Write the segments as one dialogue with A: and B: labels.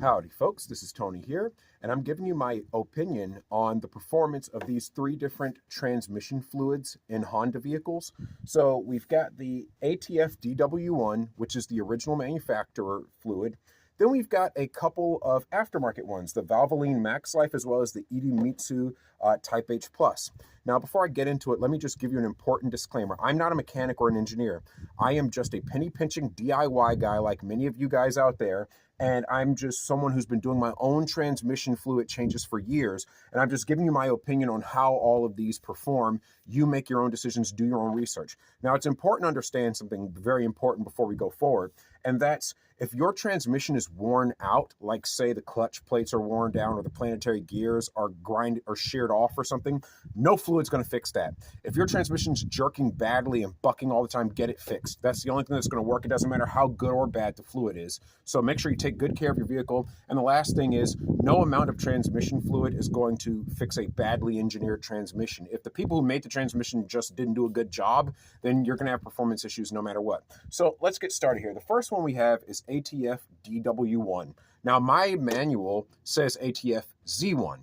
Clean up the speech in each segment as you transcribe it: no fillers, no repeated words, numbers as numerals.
A: Howdy folks, this is Tony here, and I'm giving you my opinion on the performance of these three different transmission fluids in Honda vehicles. So we've got the ATF DW-1, which is the original manufacturer fluid. Then we've got a couple of aftermarket ones, the Valvoline Maxlife as well as the Idemitsu Type H+. Now, before I get into it, let me just give you an important disclaimer. I'm not a mechanic or an engineer. I am just a penny-pinching DIY guy like many of you guys out there, and I'm just someone who's been doing my own transmission fluid changes for years, and I'm just giving you my opinion on how all of these perform. You make your own decisions, do your own research. Now, it's important to understand something very important before we go forward, and that's if your transmission is worn out, like say the clutch plates are worn down or the planetary gears are grinded or sheared off or something, no fluid's going to fix that. If your transmission's jerking badly and bucking all the time, get it fixed. That's the only thing that's going to work. It doesn't matter how good or bad the fluid is. So make sure you take good care of your vehicle. And the last thing is, no amount of transmission fluid is going to fix a badly engineered transmission. If the people who made the transmission just didn't do a good job, then you're going to have performance issues no matter what. So let's get started here. The first one we have is ATF DW-1. Now, my manual says ATF Z1.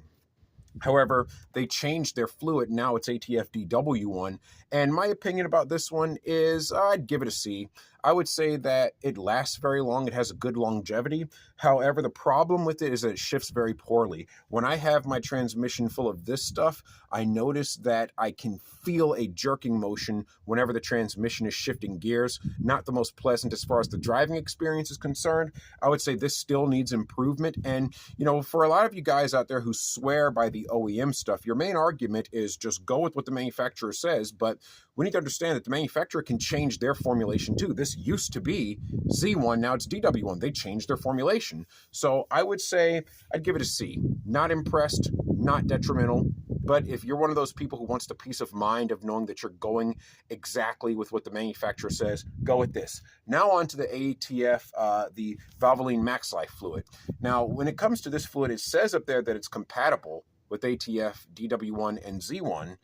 A: However, they changed their fluid. Now it's ATF DW-1. And my opinion about this one is I'd give it a C. I would say that it lasts very long. It has a good longevity. However, the problem with it is that it shifts very poorly. When I have my transmission full of this stuff, I notice that I can feel a jerking motion whenever the transmission is shifting gears. Not the most pleasant as far as the driving experience is concerned. I would say this still needs improvement. And, you know, for a lot of you guys out there who swear by the OEM stuff, your main argument is just go with what the manufacturer says, but we need to understand that the manufacturer can change their formulation too. This used to be Z1, now it's DW1. They changed their formulation. So I would say I'd give it a C. Not impressed, not detrimental, but if you're one of those people who wants the peace of mind of knowing that you're going exactly with what the manufacturer says, go with this. Now on to the ATF, the Valvoline Maxlife fluid. Now, when it comes to this fluid, it says up there that it's compatible with ATF, DW1, and Z1.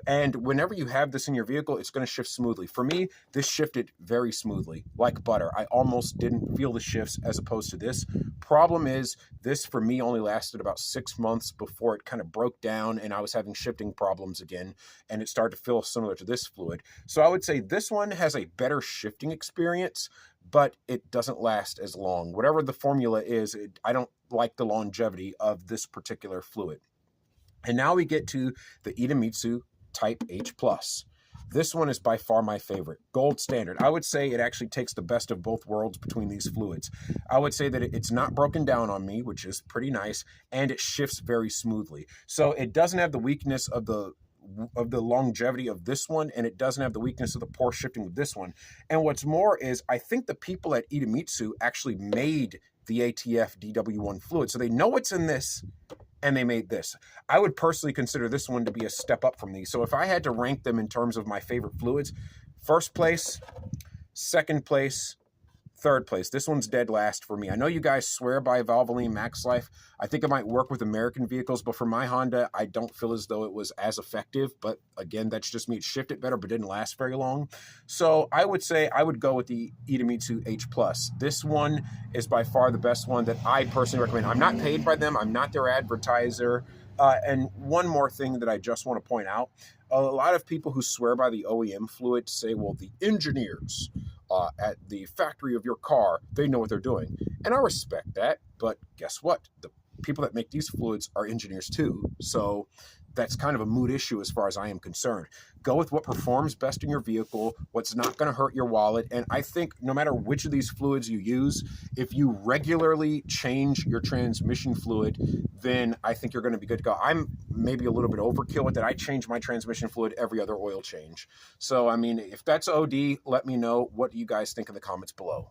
A: And whenever you have this in your vehicle, it's going to shift smoothly. For me, this shifted very smoothly, like butter. I almost didn't feel the shifts as opposed to this. Problem is, this for me only lasted about 6 months before it kind of broke down and I was having shifting problems again, and it started to feel similar to this fluid. So I would say this one has a better shifting experience, but it doesn't last as long. Whatever the formula is, I don't like the longevity of this particular fluid. And now we get to the Idemitsu Type H+. This one is by far my favorite. Gold standard. I would say it actually takes the best of both worlds between these fluids. I would say that it's not broken down on me, which is pretty nice, and it shifts very smoothly. So it doesn't have the weakness of the longevity of this one, and it doesn't have the weakness of the poor shifting with this one. And what's more is I think the people at Idemitsu actually made the ATF DW1 fluid. So they know what's in this, and they made this. I would personally consider this one to be a step up from these. So if I had to rank them in terms of my favorite fluids, first place, second place, third place. This one's dead last for me. I know you guys swear by Valvoline Maxlife. I think it might work with American vehicles, but for my Honda, I don't feel as though it was as effective. But again, that's just me. It shifted better, but didn't last very long. So I would say I would go with the Idemitsu H+. This one is by far the best one that I personally recommend. I'm not paid by them. I'm not their advertiser. And one more thing that I just want to point out, a lot of people who swear by the OEM fluid say, well, the engineers at the factory of your car, they know what they're doing. And I respect that, but guess what? The people that make these fluids are engineers too. So that's kind of a moot issue as far as I am concerned. Go with what performs best in your vehicle, what's not going to hurt your wallet. And I think no matter which of these fluids you use, if you regularly change your transmission fluid, then I think you're going to be good to go. I'm maybe a little bit overkill with it. I change my transmission fluid every other oil change. So, I mean, if that's OD, let me know. What do you guys think in the comments below?